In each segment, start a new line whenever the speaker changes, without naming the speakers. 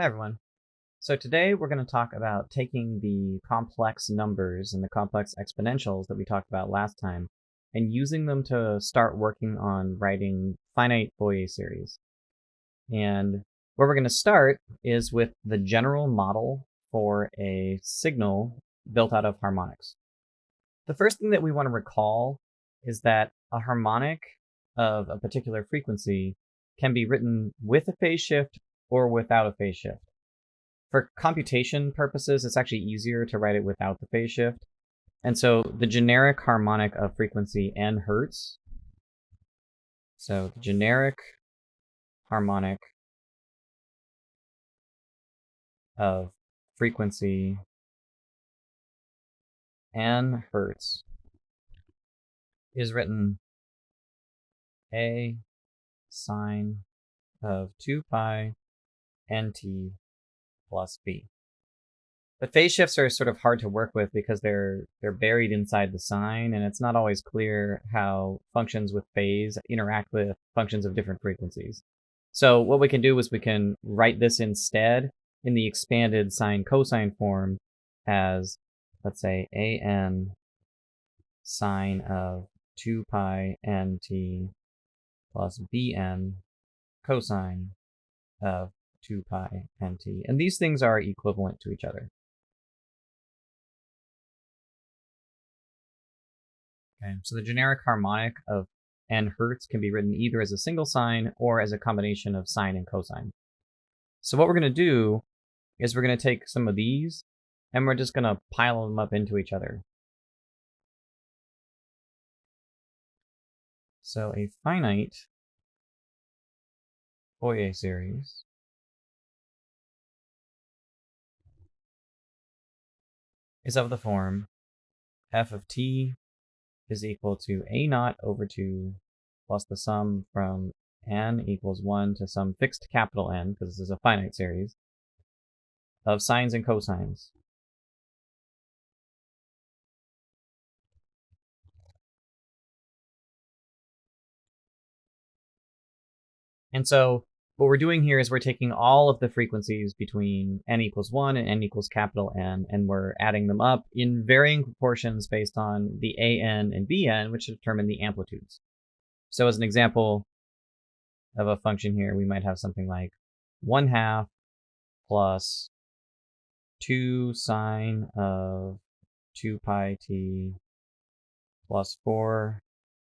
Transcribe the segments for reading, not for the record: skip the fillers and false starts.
Hi everyone. So today we're going to talk about taking the complex numbers and the complex exponentials that we talked about last time and using them to start working on writing finite Fourier series. And where we're going to start is with the general model for a signal built out of harmonics. The first thing that we want to recall is that a harmonic of a particular frequency can be written with a phase shift or without a phase shift. For computation purposes, it's actually easier to write it without the phase shift. And so the generic harmonic of frequency n hertz, so the generic harmonic of frequency n hertz is written a sine of 2 pi nt plus b. The phase shifts are sort of hard to work with because they're buried inside the sign, and it's not always clear how functions with phase interact with functions of different frequencies. So what we can do is we can write this instead in the expanded sine cosine form as, let's say, an sine of 2 pi nt plus bn cosine of 2 pi nt. And these things are equivalent to each other. Okay, so the generic harmonic of n hertz can be written either as a single sign or as a combination of sine and cosine. So what we're going to do is we're going to take some of these and we're just going to pile them up into each other. So a finite Fourier series is of the form f of t is equal to a naught over 2 plus the sum from n equals 1 to some fixed capital N, because this is a finite series, of sines and cosines. And so what we're doing here is we're taking all of the frequencies between n equals 1 and n equals capital N, and we're adding them up in varying proportions based on the an and bn, which determine the amplitudes. So as an example of a function here, we might have something like 1/2 plus 2 sine of 2 pi t plus 4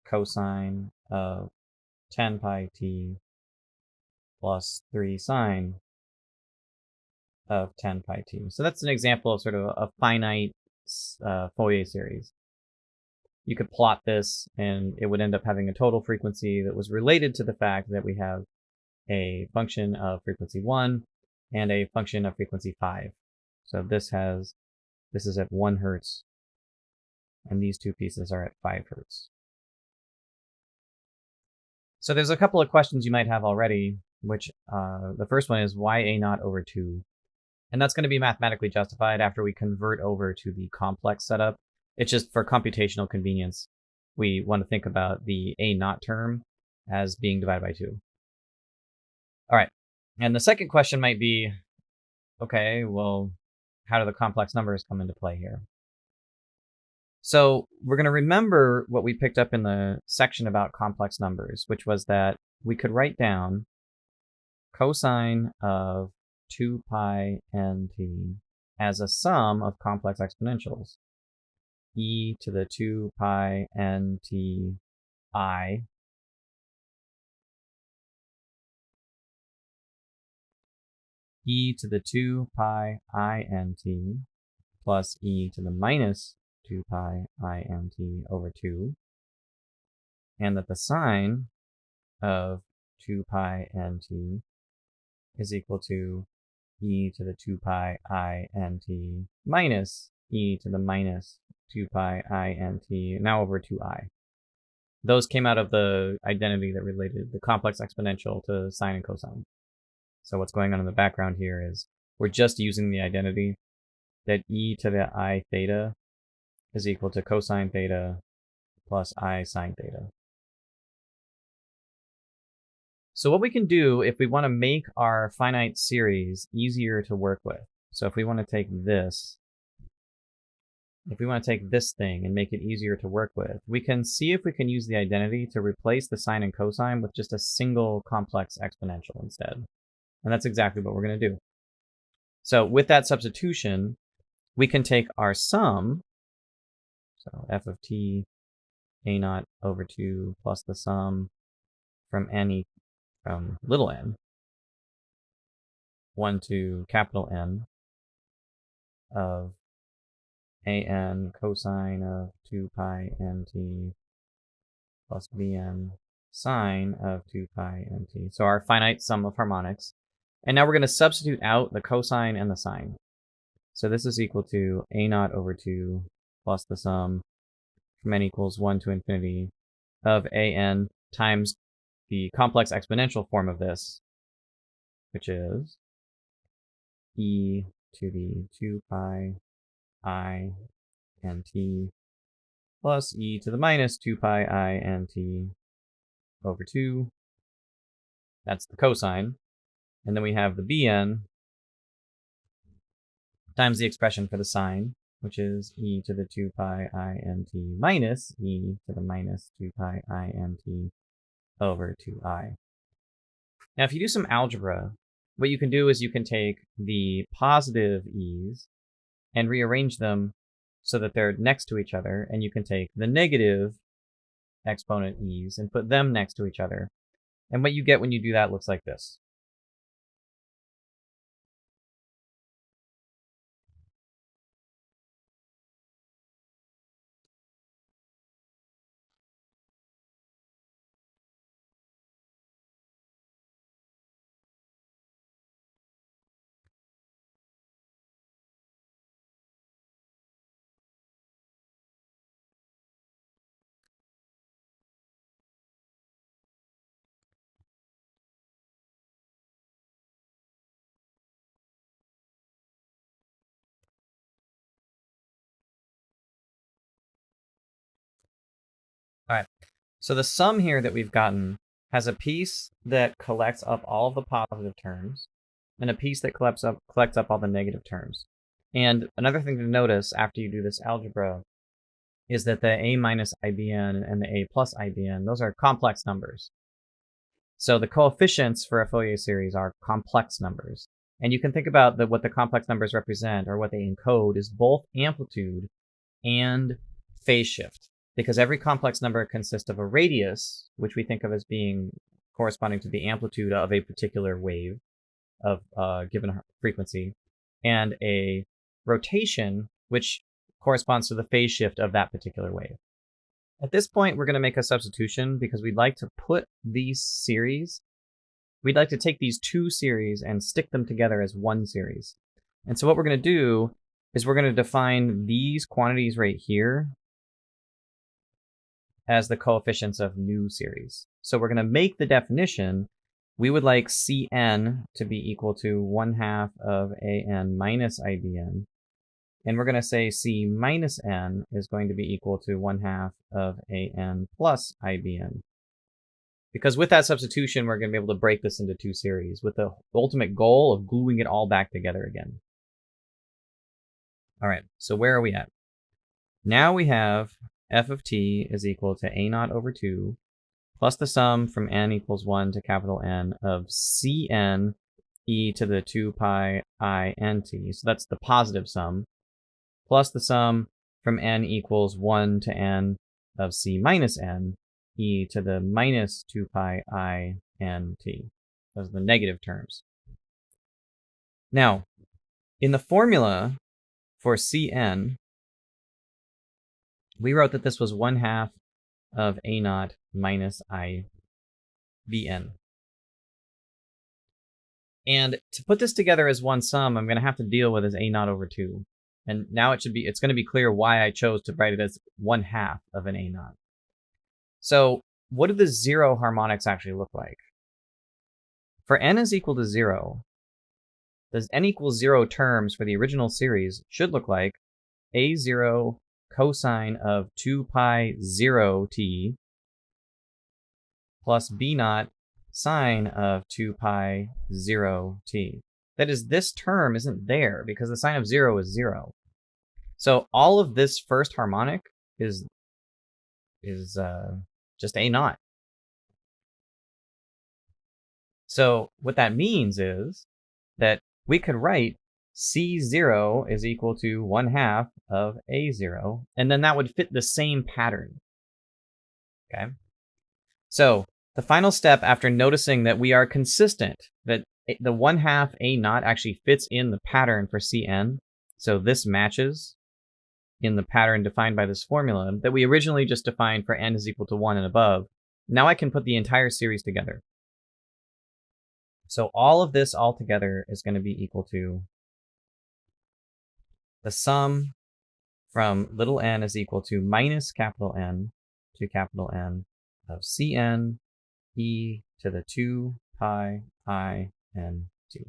cosine of 10 pi t plus 3 sine of 10 pi t. So that's an example of sort of a finite Fourier series. You could plot this and it would end up having a total frequency that was related to the fact that we have a function of frequency 1 and a function of frequency 5. So this is at 1 hertz and these two pieces are at 5 hertz. So there's a couple of questions you might have already, which the first one is why a naught over 2? And that's going to be mathematically justified after we convert over to the complex setup. It's just for computational convenience, we want to think about the a naught term as being divided by 2. All right, and the second question might be, okay, well, how do the complex numbers come into play here? So we're going to remember what we picked up in the section about complex numbers, which was that we could write down cosine of 2 pi nt as a sum of complex exponentials, e to the 2 pi nt I e to the 2 pi int plus e to the minus 2 pi int over 2, and that the sine of 2 pi nt is equal to e to the 2 pi int minus e to the minus 2 pi int, now over 2i. Those came out of the identity that related the complex exponential to sine and cosine. So what's going on in the background here is we're just using the identity that e to the I theta is equal to cosine theta plus I sine theta. So what we can do if we want to make our finite series easier to work with, so if we want to take this, thing and make it easier to work with, we can see if we can use the identity to replace the sine and cosine with just a single complex exponential instead. And that's exactly what we're going to do. So with that substitution, we can take our sum, so f of t a naught over 2 plus the sum from little n, 1 to capital N, of an cosine of 2 pi nt plus bn sine of 2 pi nt. So our finite sum of harmonics. And now we're going to substitute out the cosine and the sine. So this is equal to a naught over 2 plus the sum from n equals 1 to infinity of an times the complex exponential form of this, which is e to the 2 pi I nt plus e to the minus 2 pi I nt over 2. That's the cosine. And then we have the bn times the expression for the sine, which is e to the 2 pi I nt minus e to the minus 2 pi I nt over 2i. Now, if you do some algebra, what you can do is you can take the positive e's and rearrange them so that they're next to each other, and you can take the negative exponent e's and put them next to each other. And what you get when you do that looks like this. All right, so the sum here that we've gotten has a piece that collects up all of the positive terms and a piece that collects up all the negative terms. And another thing to notice after you do this algebra is that the a minus IBN and the a plus IBN, those are complex numbers. So the coefficients for a Fourier series are complex numbers. And you can think about what the complex numbers represent, or what they encode, is both amplitude and phase shift. Because every complex number consists of a radius, which we think of as being corresponding to the amplitude of a particular wave of a given frequency, and a rotation, which corresponds to the phase shift of that particular wave. At this point, we're going to make a substitution because we'd like to put these series, we'd like to take these two series and stick them together as one series. And so what we're going to do is we're going to define these quantities right here as the coefficients of new series. So we're going to make the definition. We would like Cn to be equal to 1/2 of an minus IBN. And we're going to say C minus n is going to be equal to 1/2 of an plus IBN. Because with that substitution, we're going to be able to break this into two series with the ultimate goal of gluing it all back together again. All right, so where are we at? Now we have f of t is equal to a naught over 2 plus the sum from n equals 1 to capital N of Cn e to the 2 pi I nt. So that's the positive sum, plus the sum from n equals 1 to n of c minus n e to the minus 2 pi I nt. Those are the negative terms. Now, in the formula for Cn, we wrote that this was 1/2 of a naught minus IBN. And to put this together as one sum, I'm going to have to deal with as a naught over 2. And now it's going to be clear why I chose to write it as 1/2 of an a naught. So what do the zero harmonics actually look like? For n is equal to 0, the n equals 0 terms for the original series should look like a0 cosine of 2 pi 0 t plus b naught sine of 2 pi 0 t. That is, this term isn't there because the sine of 0 is 0. So all of this first harmonic is just a naught. So what that means is that we could write C0 is equal to 1/2 of A0, and then that would fit the same pattern. Okay. So the final step, after noticing that we are consistent, that the 1/2 A naught actually fits in the pattern for Cn, so this matches in the pattern defined by this formula that we originally just defined for n is equal to 1 and above. Now I can put the entire series together. So all of this all together is going to be equal to the sum from little n is equal to minus capital N to capital N of Cn e to the 2 pi I n t.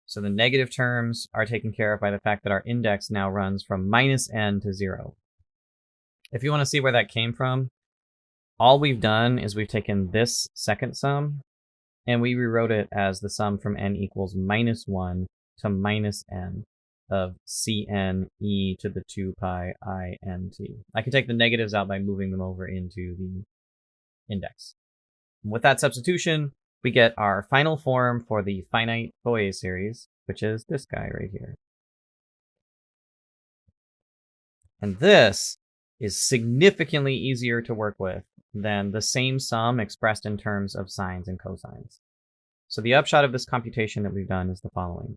So the negative terms are taken care of by the fact that our index now runs from minus n to 0. If you want to see where that came from, all we've done is we've taken this second sum and we rewrote it as the sum from n equals minus 1 to minus n of Cn e to the 2 pi I n t. I can take the negatives out by moving them over into the index. And with that substitution, we get our final form for the finite Fourier series, which is this guy right here. And this is significantly easier to work with than the same sum expressed in terms of sines and cosines. So the upshot of this computation that we've done is the following.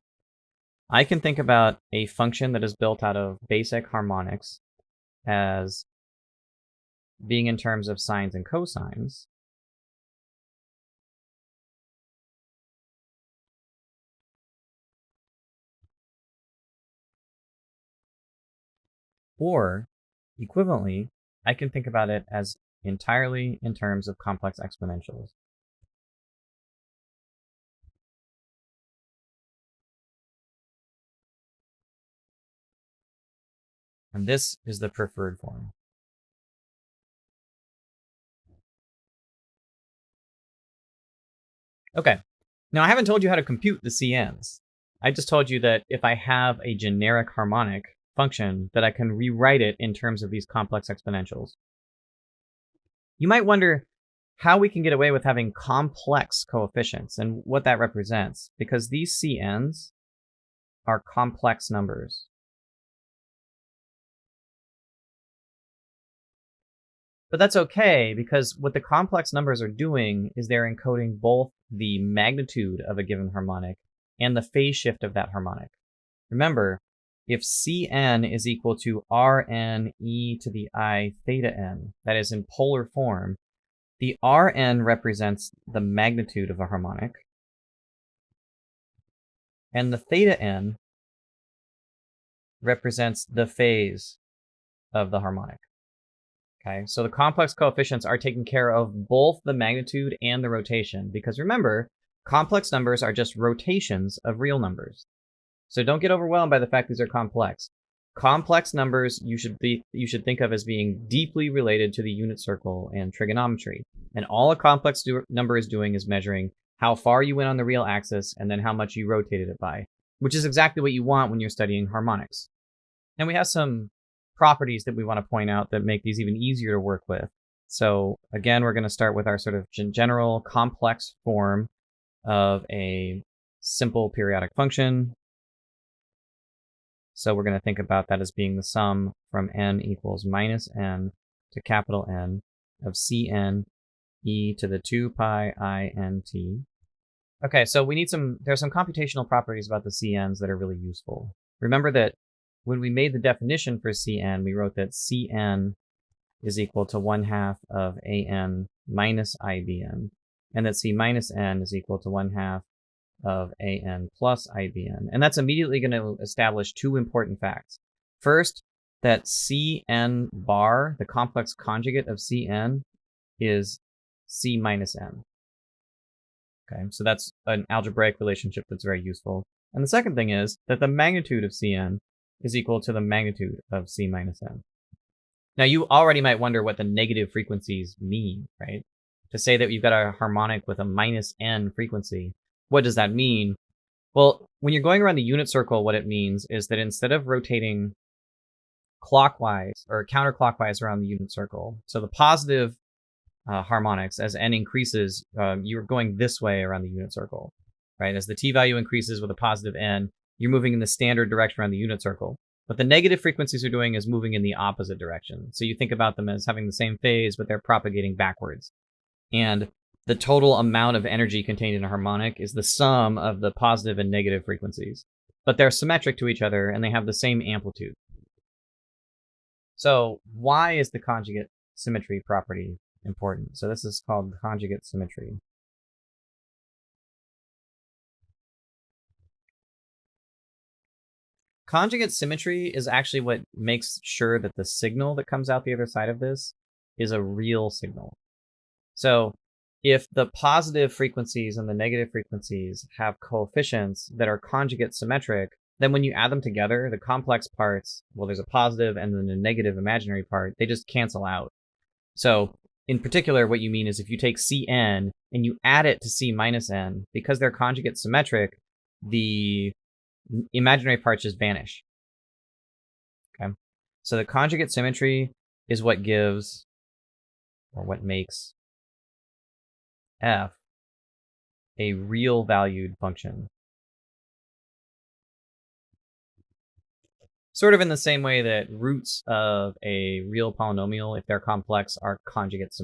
I can think about a function that is built out of basic harmonics as being in terms of sines and cosines. Or, equivalently, I can think about it as entirely in terms of complex exponentials. And this is the preferred form. Okay, now I haven't told you how to compute the CNs. I just told you that if I have a generic harmonic function, that I can rewrite it in terms of these complex exponentials. You might wonder how we can get away with having complex coefficients and what that represents, because these CNs are complex numbers. But that's okay, because what the complex numbers are doing is they're encoding both the magnitude of a given harmonic and the phase shift of that harmonic. Remember, if Cn is equal to Rn e to the I theta n, that is in polar form, the Rn represents the magnitude of a harmonic, and the theta n represents the phase of the harmonic. Okay, so the complex coefficients are taking care of both the magnitude and the rotation, because remember, complex numbers are just rotations of real numbers. So don't get overwhelmed by the fact these are complex. Complex numbers you should think of as being deeply related to the unit circle and trigonometry. And all a complex number is doing is measuring how far you went on the real axis and then how much you rotated it by, which is exactly what you want when you're studying harmonics. And we have some properties that we want to point out that make these even easier to work with. So again, we're going to start with our sort of general complex form of a simple periodic function. So we're going to think about that as being the sum from n equals minus n to capital N of Cn e to the 2 pi I n t. Okay, so there's some computational properties about the CNs that are really useful. Remember that when we made the definition for Cn, we wrote that Cn is equal to 1/2 of An minus IBN, and that C minus n is equal to 1/2 of An plus IBN. And that's immediately going to establish two important facts. First, that Cn bar, the complex conjugate of Cn, is C minus n. Okay, so that's an algebraic relationship that's very useful. And the second thing is that the magnitude of Cn is equal to the magnitude of C minus n. Now, you already might wonder what the negative frequencies mean, right? to say that you've got a harmonic with a minus n frequency. What does that mean? Well, when you're going around the unit circle, what it means is that instead of rotating clockwise or counterclockwise around the unit circle, so the positive harmonics, as n increases, you're going this way around the unit circle, right? As the t-value increases with a positive n, you're moving in the standard direction around the unit circle. What the negative frequencies are doing is moving in the opposite direction. So you think about them as having the same phase, but they're propagating backwards. And the total amount of energy contained in a harmonic is the sum of the positive and negative frequencies. But they're symmetric to each other, and they have the same amplitude. So why is the conjugate symmetry property important? So this is called conjugate symmetry. Conjugate symmetry is actually what makes sure that the signal that comes out the other side of this is a real signal. So if the positive frequencies and the negative frequencies have coefficients that are conjugate symmetric, then when you add them together, the complex parts, well, there's a positive and then a negative imaginary part, they just cancel out. So in particular, what you mean is if you take Cn and you add it to C minus n, because they're conjugate symmetric, the imaginary parts just vanish. Okay, so the conjugate symmetry is what gives, or what makes, f a real valued function. Sort of in the same way that roots of a real polynomial, if they're complex, are conjugate symmetric.